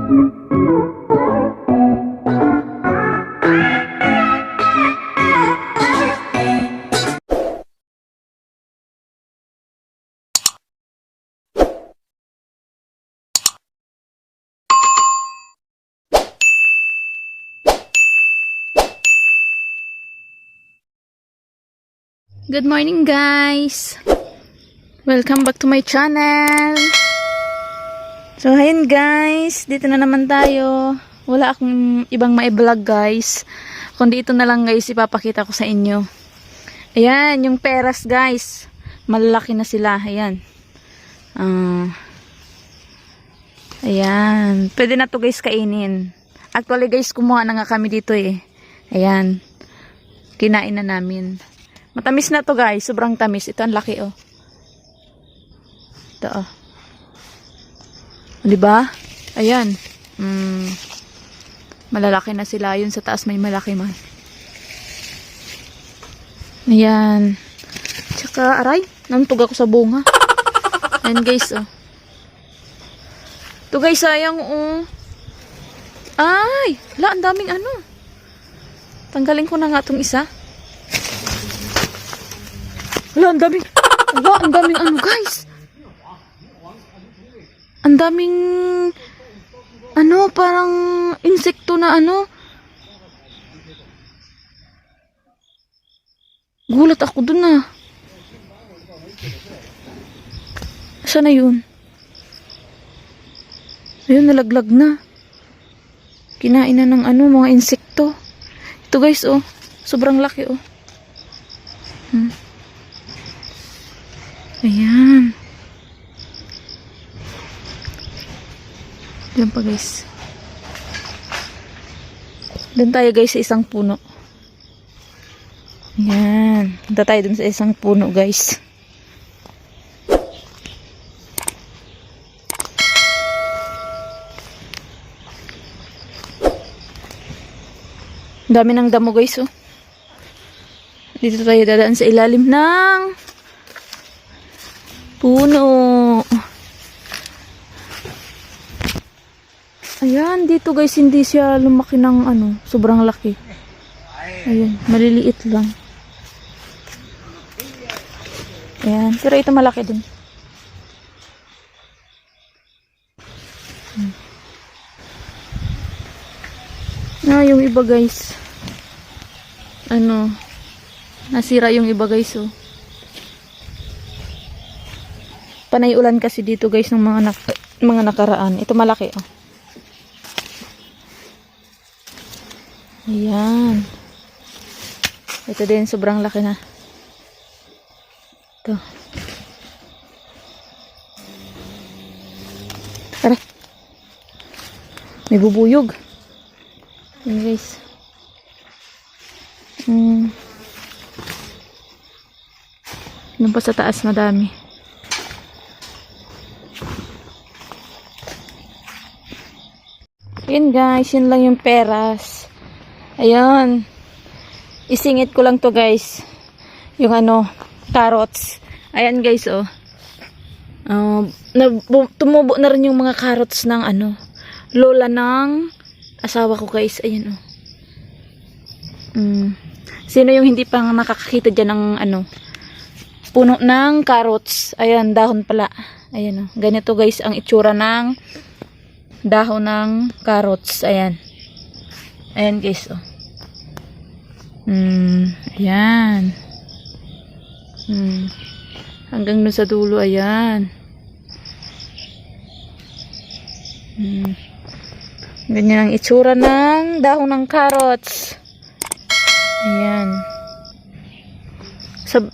Good morning guys! Welcome back to my channel! So ayun guys, dito na naman tayo. Wala akong ibang ma-vlog guys. Kundi ito na lang guys, ipapakita ko sa inyo. Ayan, yung peras guys. Malalaki na sila, ayan. Ayan, pwede na to guys kainin. Actually guys, kumuha na nga kami dito eh. Ayan, kinain na namin. Matamis na to guys, sobrang tamis. Ito ang laki oh. Ito oh. Diba? Ayan. Malalaki na sila. Yun sa taas may malaki man. Ayan. Tsaka aray, nantog ako sa bunga. Ayan guys oh. Ito guys, sayang oh. Ay, ang daming ano. Tanggalin ko na nga itong isa. Wala, ang daming ano guys. Ang daming ano, parang insekto na ano. Gulat ako dun ah. Saan na yun? Ayun, nalaglag na. Kinain na ng ano, mga insekto. Ito guys oh, sobrang laki oh. Ayan. Diyan pa guys. Doon tayo guys sa isang puno. Ayan. Punta tayo dun sa isang puno guys. Dami ng damo guys oh. Dito tayo dadaan sa ilalim ng puno. Ayan, dito guys, hindi siya lumaki ng ano, sobrang laki. Ayan, maliliit lang. Ayan, pero ito malaki din. Yung iba guys, ano, nasira yung iba guys oh. Panay ulan kasi dito guys ng mga nakaraan. Ito malaki oh. Ayan. Ito din sobrang laki na. Ito. Tara. May bubuyog. Ayan guys. Doon pa sa taas madami. Yun guys, yun lang yung peras. Ayun. Isingit ko lang to guys. Yung ano, carrots. Ayan guys oh. Tumubo na rin yung mga carrots ng ano, lola ng asawa ko guys. Ayan oh. Sino yung hindi pa nakakakita dyan ng ano, puno ng carrots. Ayan, dahon pala. Ayan oh. Ganito guys ang itsura ng dahon ng carrots. Ayan. Ayan guys oh. Ayan. Hanggang doon sa dulo. Ayan. Ganyan ang itsura ng dahon ng carrots. Ayan.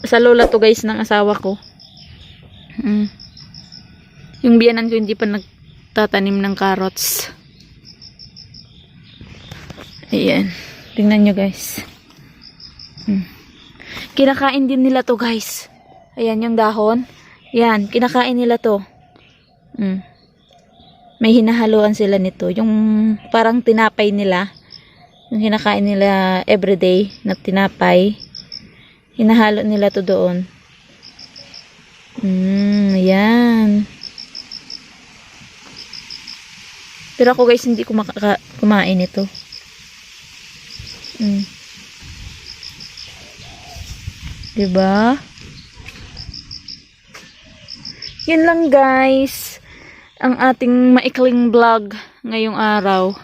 Sa lola to guys ng asawa ko. Yung biyanan ko hindi pa nagtatanim ng carrots. Ayan. Tingnan nyo guys. Kinakain din nila to guys. Ayan yung dahon. Yan. Kinakain nila to. May hinahaluan sila nito. Yung parang tinapay nila. Yung kinakain nila everyday na tinapay. Hinahalo nila to doon. Ayan. Pero ako guys, hindi ko kumain ito. Diba? Yun lang guys. Ang ating maikling vlog ngayong araw.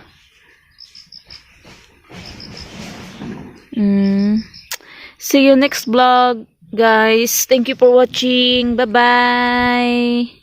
See you next vlog, guys. Thank you for watching. Bye-bye.